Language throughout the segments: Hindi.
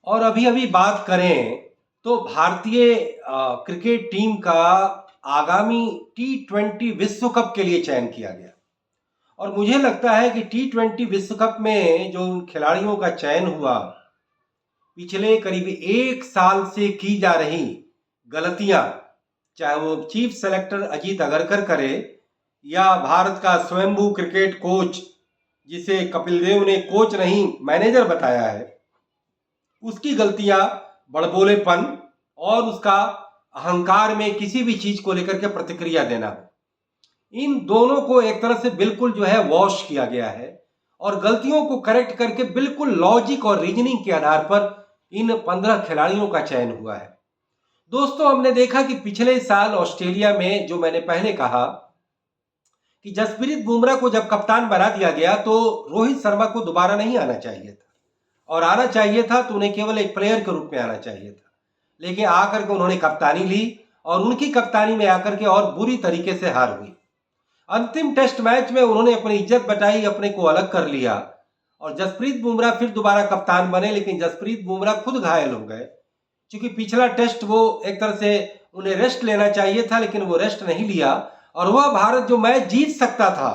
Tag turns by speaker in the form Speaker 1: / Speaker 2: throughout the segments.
Speaker 1: और अभी अभी बात करें तो भारतीय क्रिकेट टीम का आगामी T20 विश्व कप के लिए चयन किया गया। और मुझे लगता है कि T20 विश्व कप में जो उन खिलाड़ियों का चयन हुआ, पिछले करीब एक साल से की जा रही गलतियां, चाहे वो चीफ सेलेक्टर अजीत अगरकर करे या भारत का स्वयंभू क्रिकेट कोच, जिसे कपिल देव ने कोच नहीं मैनेजर बताया है, उसकी गलतियां, बड़बोलेपन और उसका अहंकार में किसी भी चीज को लेकर के प्रतिक्रिया देना, इन दोनों को एक तरह से बिल्कुल जो है वॉश किया गया है और गलतियों को करेक्ट करके बिल्कुल लॉजिक और रीजनिंग के आधार पर इन 15 खिलाड़ियों का चयन हुआ है। दोस्तों, हमने देखा कि पिछले साल ऑस्ट्रेलिया में, जो मैंने पहले कहा कि जसप्रीत बुमराह को जब कप्तान बना दिया गया तो रोहित शर्मा को दोबारा नहीं आना चाहिए था, और आना चाहिए था तो उन्हें केवल एक प्लेयर के रूप में आना चाहिए था। लेकिन आकर के उन्होंने कप्तानी ली और उनकी कप्तानी में आकर के और बुरी तरीके से हार हुई। अंतिम टेस्ट मैच में उन्होंने अपनी इज्जत बचाई, अपने को अलग कर लिया और जसप्रीत बुमराह फिर दोबारा कप्तान बने। लेकिन जसप्रीत बुमराह खुद घायल हो गए, क्योंकि पिछला टेस्ट वो एक तरह से उन्हें रेस्ट लेना चाहिए था, लेकिन वो रेस्ट नहीं लिया और वह भारत जो मैच जीत सकता था,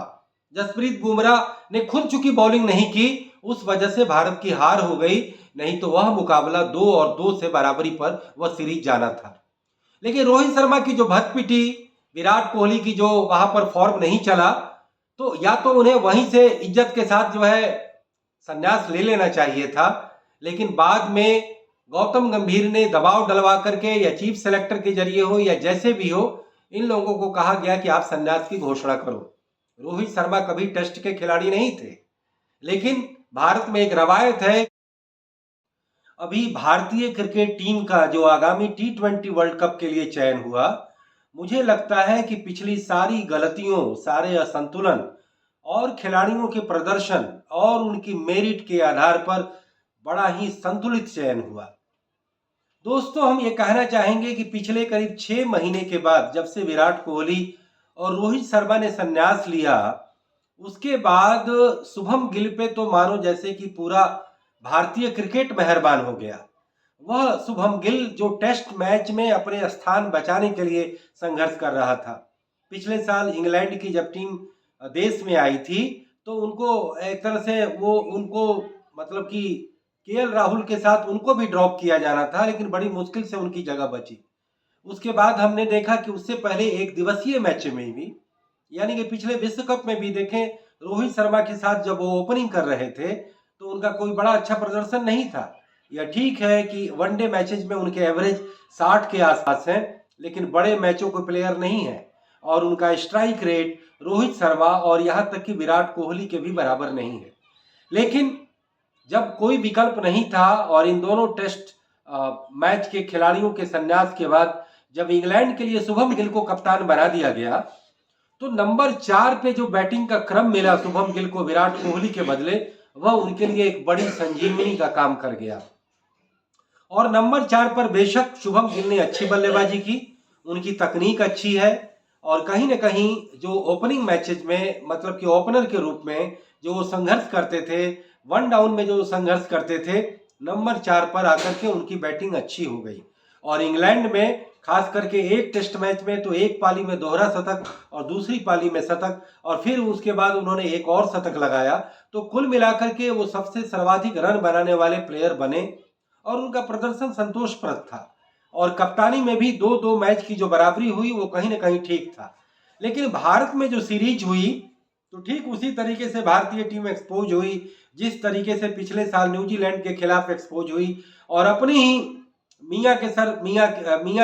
Speaker 1: जसप्रीत बुमराह ने खुद चूंकि बॉलिंग नहीं की, उस वजह से भारत की हार हो गई। नहीं तो वह मुकाबला 2-2 से बराबरी पर वह सीरीज जाना था। लेकिन रोहित शर्मा की जो भत पिटी, विराट कोहली की जो वहां पर फॉर्म नहीं चला, तो या तो उन्हें वहीं से इज्जत के साथ जो है संन्यास ले लेना चाहिए था। लेकिन बाद में गौतम गंभीर ने दबाव डलवा करके या चीफ सेलेक्टर के जरिए हो या जैसे भी हो, इन लोगों को कहा गया कि आप संन्यास की घोषणा करो। रोहित शर्मा कभी टेस्ट के खिलाड़ी नहीं थे, लेकिन भारत में एक रवायत है, अभी भारतीय क्रिकेट टीम का जो आगामी T20 वर्ल्ड कप के लिए चयन हुआ, मुझे लगता है कि पिछली सारी गलतियों, सारे असंतुलन और खिलाड़ियों के प्रदर्शन और उनकी मेरिट के आधार पर बड़ा ही संतुलित चयन हुआ। दोस्तों, हम ये कहना चाहेंगे कि पिछले करीब 6 महीने के बाद, जब से विराट कोहली और रोहित शर्मा ने संन्यास लिया, उसके बाद शुभम गिल पे तो मानो जैसे कि पूरा भारतीय क्रिकेट मेहरबान हो गया। वह शुभम गिल जो टेस्ट मैच में अपने स्थान बचाने के लिए संघर्ष कर रहा था। पिछले साल इंग्लैंड की जब टीम देश में आई थी, तो उनको एक तरह से वो उनको मतलब कि केएल राहुल के साथ उनको भी ड्रॉप किया जाना था, लेकिन बड़ी मुश्किल से उनकी जगह बची। उसके बाद हमने देखा कि उससे पहले एक दिवसीय मैच में भी, यानी कि पिछले विश्व कप में भी देखें, रोहित शर्मा के साथ जब वो ओपनिंग कर रहे थे तो उनका कोई बड़ा अच्छा प्रदर्शन नहीं था। यह ठीक है कि वनडे मैचेज में उनके एवरेज 60 के आसपास हैं, लेकिन बड़े मैचों के प्लेयर नहीं है और उनका स्ट्राइक रेट रोहित शर्मा और यहां तक कि विराट कोहली के भी बराबर नहीं है। लेकिन जब कोई विकल्प नहीं था और इन दोनों टेस्ट मैच के खिलाड़ियों के संन्यास के बाद जब इंग्लैंड के लिए शुभम गिल को कप्तान बना दिया गया, तो नंबर 4 पे जो बैटिंग का क्रम मिला शुभम गिल को विराट कोहली के बदले, वह उनके लिए एक बड़ी संजीवनी का काम कर गया। और नंबर 4 पर बेशक शुभम गिल ने अच्छी बल्लेबाजी की, उनकी तकनीक अच्छी है और कहीं ना कहीं जो ओपनिंग मैचेज में, मतलब कि ओपनर के रूप में जो वो संघर्ष करते थे, वन डाउन में जो संघर्ष करते थे, नंबर 4 पर आकर के उनकी बैटिंग अच्छी हो गई। और इंग्लैंड में खास करके एक टेस्ट मैच में तो एक पाली में दोहरा शतक और दूसरी पाली में शतक और फिर उसके बाद उन्होंने एक और शतक लगाया, तो कुल मिलाकर के वो सबसे सर्वाधिक रन बनाने वाले प्लेयर बने और उनका प्रदर्शन संतोषप्रद था। और कप्तानी में भी 2-2 मैच की जो बराबरी हुई वो कहीं ना कहीं ठीक था। लेकिन भारत में जो सीरीज हुई, तो ठीक उसी तरीके से भारतीय टीम एक्सपोज हुई जिस तरीके से पिछले साल न्यूजीलैंड के खिलाफ एक्सपोज हुई। और अपनी ही मियाँ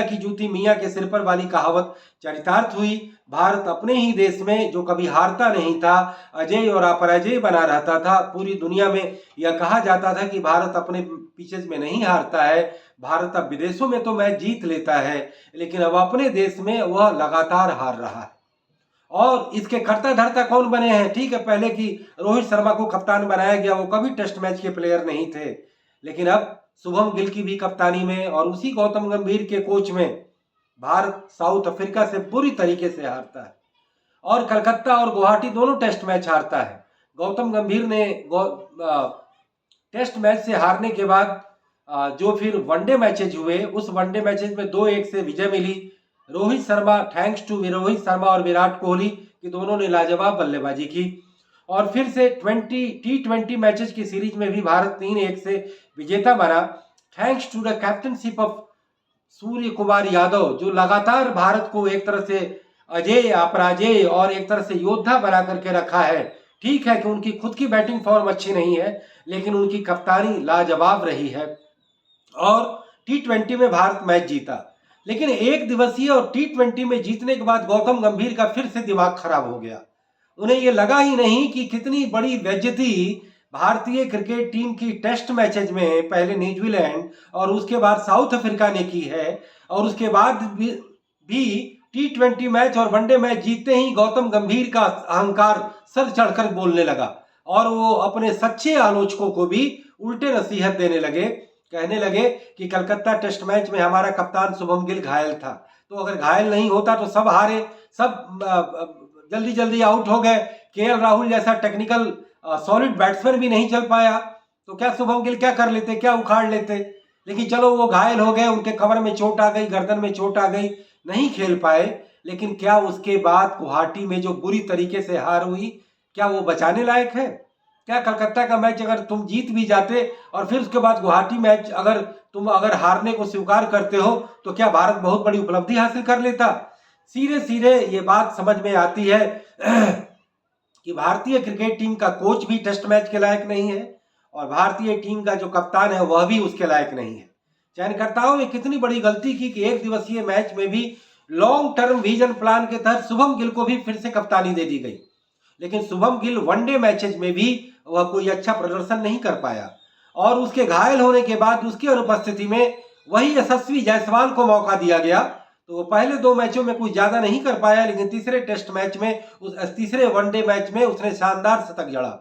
Speaker 1: की जूती मियाँ के सिर पर वाली कहावत चरितार्थ हुई। भारत अपने ही देश में जो कभी हारता नहीं था, अजय और अपराजय बना रहता था, पूरी दुनिया में यह कहा जाता था कि भारत अपने पिचेज में नहीं हारता है, भारत अब विदेशों में तो मैच जीत लेता है, लेकिन अब अपने देश में वह लगातार हार रहा है। और इसके कर्ता धर्ता कौन बने हैं? ठीक है, पहले की रोहित शर्मा को कप्तान बनाया गया, वो कभी टेस्ट मैच के प्लेयर नहीं थे, लेकिन अब शुभम गिल की भी कप्तानी में और उसी गौतम गंभीर के कोच में भारत साउथ अफ्रीका से बुरी तरीके से हारता है और कलकत्ता और गुवाहाटी दोनों टेस्ट मैच हारता है। गौतम गंभीर ने टेस्ट मैच से हारने के बाद जो फिर वनडे मैचेज हुए, उस वनडे मैचेज में 2-1 से विजय मिली। रोहित शर्मा, थैंक्स टू रोहित शर्मा और विराट कोहली कि दोनों ने लाजवाब बल्लेबाजी की। और फिर से T20 मैचेज की सीरीज में भी भारत 3-1 से विजेता बना, thanks to the captainship of Surya Kumar Yadav, जो लगातार भारत को एक तरह से अजय अपराजय और एक तरह से योद्धा बना करके रखा है। ठीक है कि उनकी खुद की बैटिंग फॉर्म अच्छी नहीं है, लेकिन उनकी कप्तानी लाजवाब रही है और T20 में भारत मैच जीता। लेकिन एक दिवसीय और T20 में जीतने के बाद गौतम गंभीर का फिर से दिमाग खराब हो गया। उन्हें यह लगा ही नहीं कि कितनी बड़ी बेइज्जती भारतीय क्रिकेट टीम की टेस्ट मैचेज में पहले न्यूजीलैंड और उसके बाद साउथ अफ्रीका ने की है, और उसके बाद भी T20 मैच और वनडे मैच जीतते ही गौतम गंभीर का अहंकार सर चढ़कर बोलने लगा और वो अपने सच्चे आलोचकों को भी उल्टे नसीहत देने लगे। कहने लगे कि कलकत्ता टेस्ट मैच में हमारा कप्तान शुभम गिल घायल था, तो अगर घायल नहीं होता तो सब हारे, सब जल्दी जल्दी आउट हो गए। केएल राहुल जैसा टेक्निकल सॉलिड बैट्समैन भी नहीं चल पाया, तो क्या शुभम गिल क्या कर लेते, क्या उखाड़ लेते। लेकिन चलो वो घायल हो गए, उनके कमर में चोट आ गई, गर्दन में चोट आ गई, नहीं खेल पाए। लेकिन क्या उसके बाद गुवाहाटी में जो बुरी तरीके से हार हुई, क्या वो बचाने लायक है? क्या कलकत्ता का मैच अगर तुम जीत भी जाते और फिर उसके बाद गुवाहाटी मैच अगर तुम हारने को स्वीकार करते हो, तो क्या भारत बहुत बड़ी उपलब्धि हासिल कर लेता? सीधे सीधे ये बात समझ में आती है कि भारतीय क्रिकेट टीम का कोच भी टेस्ट मैच के लायक नहीं है और भारतीय टीम का जो कप्तान है वह भी उसके लायक नहीं है। चयनकर्ताओं ने कितनी बड़ी गलती की कि एक दिवसीय मैच में भी लॉन्ग टर्म विजन प्लान के तहत शुभम गिल को भी फिर से कप्तानी दे दी गई। लेकिन शुभम गिल वनडे मैचेज में भी वह कोई अच्छा प्रदर्शन नहीं कर पाया और उसके घायल होने के बाद उसकी अनुपस्थिति में वही यशस्वी जायसवाल को मौका दिया गया। तो वो पहले 2 मैचों में कुछ ज्यादा नहीं कर पाया, लेकिन तीसरे टेस्ट मैच में, उस तीसरे वनडे मैच में उसने शानदार शतक जड़ा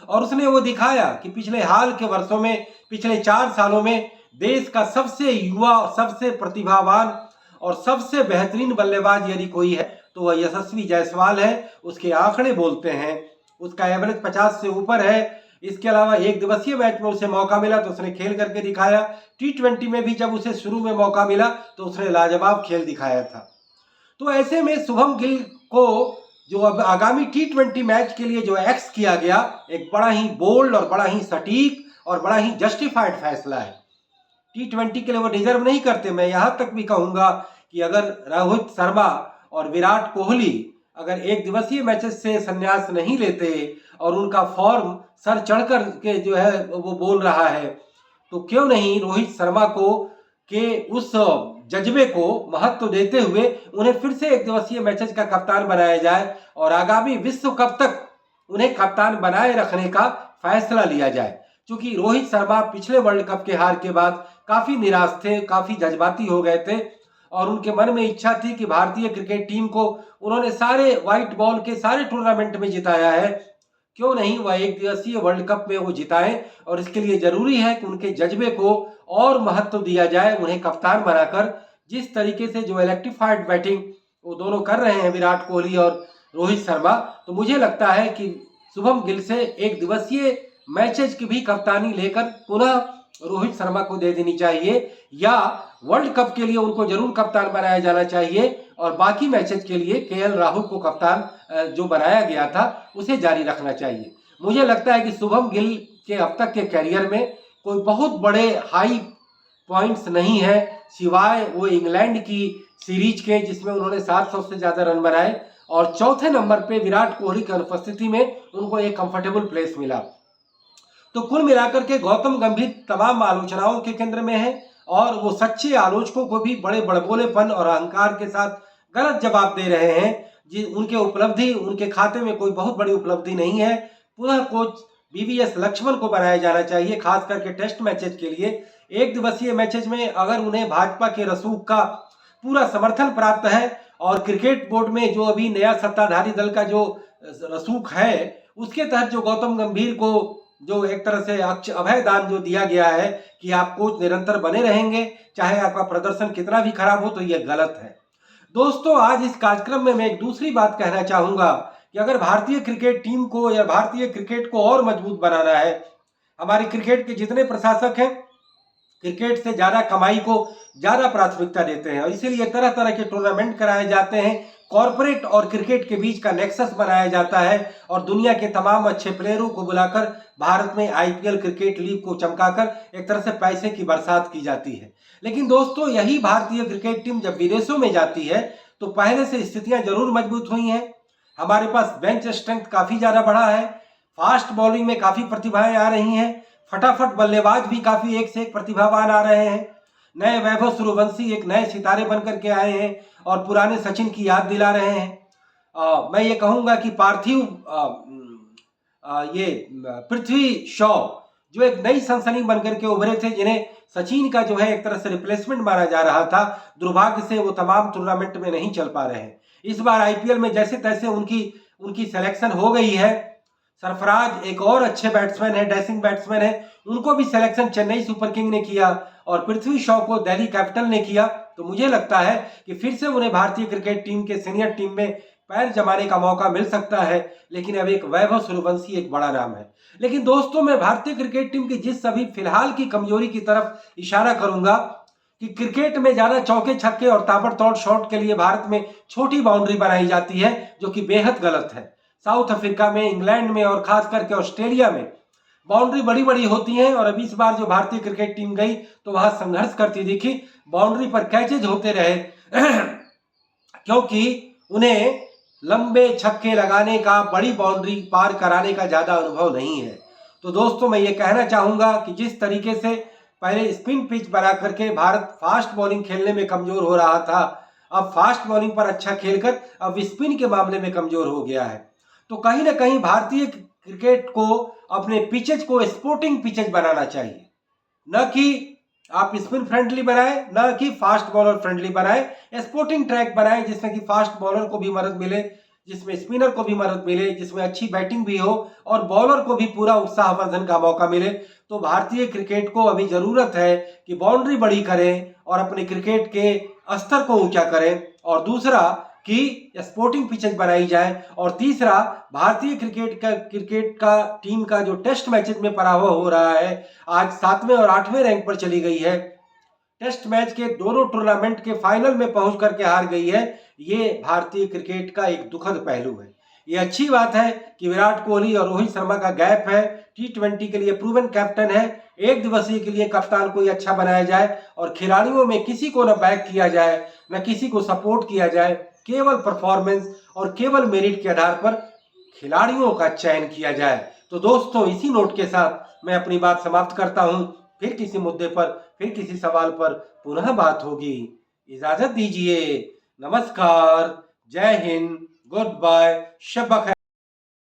Speaker 1: और उसने वो दिखाया कि पिछले हाल के वर्षों में, पिछले 4 सालों में देश का सबसे युवा, सबसे प्रतिभावान और सबसे बेहतरीन बल्लेबाज यदि कोई है तो वह यशस्वी जायसवाल है। उसके आंकड़े बोलते हैं, उसका एवरेज 50 से ऊपर है। इसके अलावा एक दिवसीय मैच में उसे मौका मिला तो उसने खेल करके दिखाया। T20 में भी जब उसे शुरू में मौका मिला तो उसने लाजवाब खेल दिखाया था। तो ऐसे में शुभम गिल को जो अब आगामी T20 मैच के लिए जो एक्स किया गया, एक बड़ा ही बोल्ड और बड़ा ही सटीक और बड़ा ही जस्टिफाइड फैसला है। T20 के लिए वो डिजर्व नहीं करते। मैं यहां तक भी कहूंगा कि अगर रोहित शर्मा और विराट कोहली अगर एक दिवसीय मैचेस से संन्यास नहीं लेते और उनका फॉर्म सर चढ़कर के जो है वो बोल रहा है, तो क्यों नहीं रोहित शर्मा को के उस जज्बे को महत्व देते हुए उन्हें फिर से एक दिवसीय मैचेस का कप्तान बनाया जाए और आगामी विश्व कप तक उन्हें कप्तान बनाए रखने का फैसला लिया जाए। क्योंकि रोहित शर्मा पिछले वर्ल्ड कप के हार के बाद काफी निराश थे, काफी जज्बाती हो गए थे और उनके मन में इच्छा थी कि भारतीय क्रिकेट टीम को उन्होंने सारे व्हाइट बॉल के सारे टूर्नामेंट में जिताया है, क्यों नहीं वह एक दिवसीय वर्ल्ड कप में वो जिताएं। और इसके लिए जरूरी है कि उनके जज्बे को और महत्व दिया जाए, उन्हें कप्तान बनाकर। जिस तरीके से जो इलेक्ट्रीफाइड बैटिंग वो दोनों कर रहे हैं, विराट कोहली और रोहित शर्मा, तो मुझे लगता है कि शुभम गिल से एक दिवसीय मैचेज की भी कप्तानी लेकर पुनः रोहित शर्मा को दे देनी चाहिए, या वर्ल्ड कप के लिए उनको जरूर कप्तान बनाया जाना चाहिए और बाकी मैचेज के लिए केएल राहुल को कप्तान जो बनाया गया था उसे जारी रखना चाहिए। मुझे लगता है कि शुभम गिल के अब तक के करियर में कोई बहुत बड़े हाई पॉइंट्स नहीं है, सिवाय वो इंग्लैंड की सीरीज के जिसमें उन्होंने 700 से ज्यादा रन बनाए और चौथे नंबर पे विराट कोहली की अनुपस्थिति में उनको एक कंफर्टेबल प्लेस मिला। तो कुल मिलाकर के गौतम गंभीर तमाम आलोचनाओं के केंद्र में है और वो सच्चे आलोचकों को भी बड़े बड़बोलेपन और अहंकार के साथ गलत जवाब दे रहे हैं। उनके उपलब्धि, उनके खाते में कोई बहुत बड़ी उपलब्धि नहीं है। पुनः कोच बीवीएस लक्ष्मण को बनाया जाना चाहिए, खास करके टेस्ट मैचेज के लिए। एक दिवसीय मैचेज में अगर उन्हें भाजपा के रसूख का पूरा समर्थन प्राप्त है और क्रिकेट बोर्ड में जो अभी नया सत्ताधारी दल का जो रसूख है उसके तहत जो गौतम गंभीर को जो एक तरह से अभय दान जो दिया गया है कि आप कोच निरंतर बने रहेंगे चाहे आपका प्रदर्शन कितना भी खराब हो, तो यह गलत है। दोस्तों, आज इस कार्यक्रम में मैं एक दूसरी बात कहना चाहूंगा कि अगर भारतीय क्रिकेट टीम को या भारतीय क्रिकेट को और मजबूत बनाना है, हमारे क्रिकेट के जितने प्रशासक हैं क्रिकेट से ज़्यादा कमाई को ज़्यादा प्राथमिकता देते हैं और इसीलिए तरह तरह के टूर्नामेंट कराए जाते हैं। कॉरपोरेट और क्रिकेट के बीच का नेक्सस बनाया जाता है और दुनिया के तमाम अच्छे प्लेयरों को बुलाकर भारत में आईपीएल क्रिकेट लीग को चमकाकर एक तरह से पैसे की बरसात की जाती है। लेकिन दोस्तों, यही भारतीय क्रिकेट टीम जब विदेशों में जाती है तो पहले से स्थितियां जरूर मजबूत हुई हैं। हमारे पास बेंच स्ट्रेंथ काफ़ी ज़्यादा बढ़ा है, फास्ट बॉलिंग में काफ़ी प्रतिभाएं आ रही हैं, फटाफट बल्लेबाज भी काफ़ी एक से एक प्रतिभावान आ रहे हैं। नए वैभव सूर्यवंशी एक नए सितारे बनकर के आए हैं और पुराने सचिन की याद दिला रहे हैं। मैं ये कहूँगा कि ये पृथ्वी शॉ जो एक नई सनसनी बनकर के उभरे थे, जिन्हें सचिन का जो है एक तरह से रिप्लेसमेंट माना जा रहा था, दुर्भाग्य से वो तमाम टूर्नामेंट में नहीं चल पा रहे हैं। इस बार आईपीएल में जैसे तैसे उनकी सिलेक्शन हो गई है। सरफराज एक और अच्छे बैट्समैन है, डैशिंग बैट्समैन है, उनको भी सिलेक्शन चेन्नई सुपर किंग ने किया और पृथ्वी शॉ को दिल्ली कैपिटल ने किया। तो मुझे लगता है कि फिर से उन्हें भारतीय क्रिकेट टीम के सीनियर टीम में पैर जमाने का मौका मिल सकता है। लेकिन अब एक वैभव सूर्यवंशी एक बड़ा नाम है। लेकिन दोस्तों, मैं भारतीय क्रिकेट टीम की जिस अभी फिलहाल की कमजोरी की तरफ इशारा करूंगा कि क्रिकेट में ज्यादा चौके छक्के और ताबड़तोड़ शॉट के लिए भारत में छोटी बाउंड्री बनाई जाती है, जो कि बेहद गलत है। साउथ अफ्रीका में, इंग्लैंड में और खास करके ऑस्ट्रेलिया में बाउंड्री बड़ी बड़ी होती है और अभी इस बार जो भारतीय क्रिकेट टीम गई तो वहां संघर्ष करती दिखी, बाउंड्री पर कैचेज होते रहे क्योंकि उन्हें लंबे छक्के लगाने का, बड़ी बाउंड्री पार कराने का ज्यादा अनुभव नहीं है। तो दोस्तों, मैं ये कहना चाहूंगा कि जिस तरीके से पहले स्पिन पिच बना करके भारत फास्ट बॉलिंग खेलने में कमजोर हो रहा था, अब फास्ट बॉलिंग पर अच्छा खेलकर अब स्पिन के मामले में कमजोर हो गया है। तो कहीं ना कहीं भारतीय क्रिकेट को अपने पिचेज को स्पोर्टिंग पिचेज बनाना चाहिए, न कि आप स्पिन फ्रेंडली बनाए, न कि फास्ट बॉलर फ्रेंडली बनाए। स्पोर्टिंग ट्रैक बनाए जिसमें कि फास्ट बॉलर को भी मदद मिले, जिसमें स्पिनर को भी मदद मिले, जिसमें अच्छी बैटिंग भी हो और बॉलर को भी पूरा उत्साहवर्धन का मौका मिले। तो भारतीय क्रिकेट को अभी जरूरत है कि बाउंड्री बड़ी करें और अपने क्रिकेट के स्तर को ऊंचा करें, और दूसरा कि स्पोर्टिंग पिचेज बनाई जाए, और तीसरा भारतीय क्रिकेट का टीम का जो टेस्ट मैचेज में पराभव हो रहा है, आज 7वें और 8वें रैंक पर चली गई है, टेस्ट मैच के दोनों टूर्नामेंट के फाइनल में पहुंच करके हार गई है। ये भारतीय क्रिकेट का एक दुखद पहलू है। ये अच्छी बात है कि विराट कोहली और रोहित शर्मा का गैप है, T20 के लिए प्रूवन कैप्टन है, एक दिवसीय के लिए कप्तान कोई अच्छा बनाया जाए और खिलाड़ियों में किसी को न बैक किया जाए, न किसी को सपोर्ट किया जाए, केवल परफॉर्मेंस और केवल मेरिट के आधार पर खिलाड़ियों का चयन किया जाए। तो दोस्तों, इसी नोट के साथ मैं अपनी बात समाप्त करता हूं। फिर किसी मुद्दे पर, फिर किसी सवाल पर पुनः बात होगी। इजाजत दीजिए। नमस्कार, जय हिंद, गुड बाय, शब ब खैर।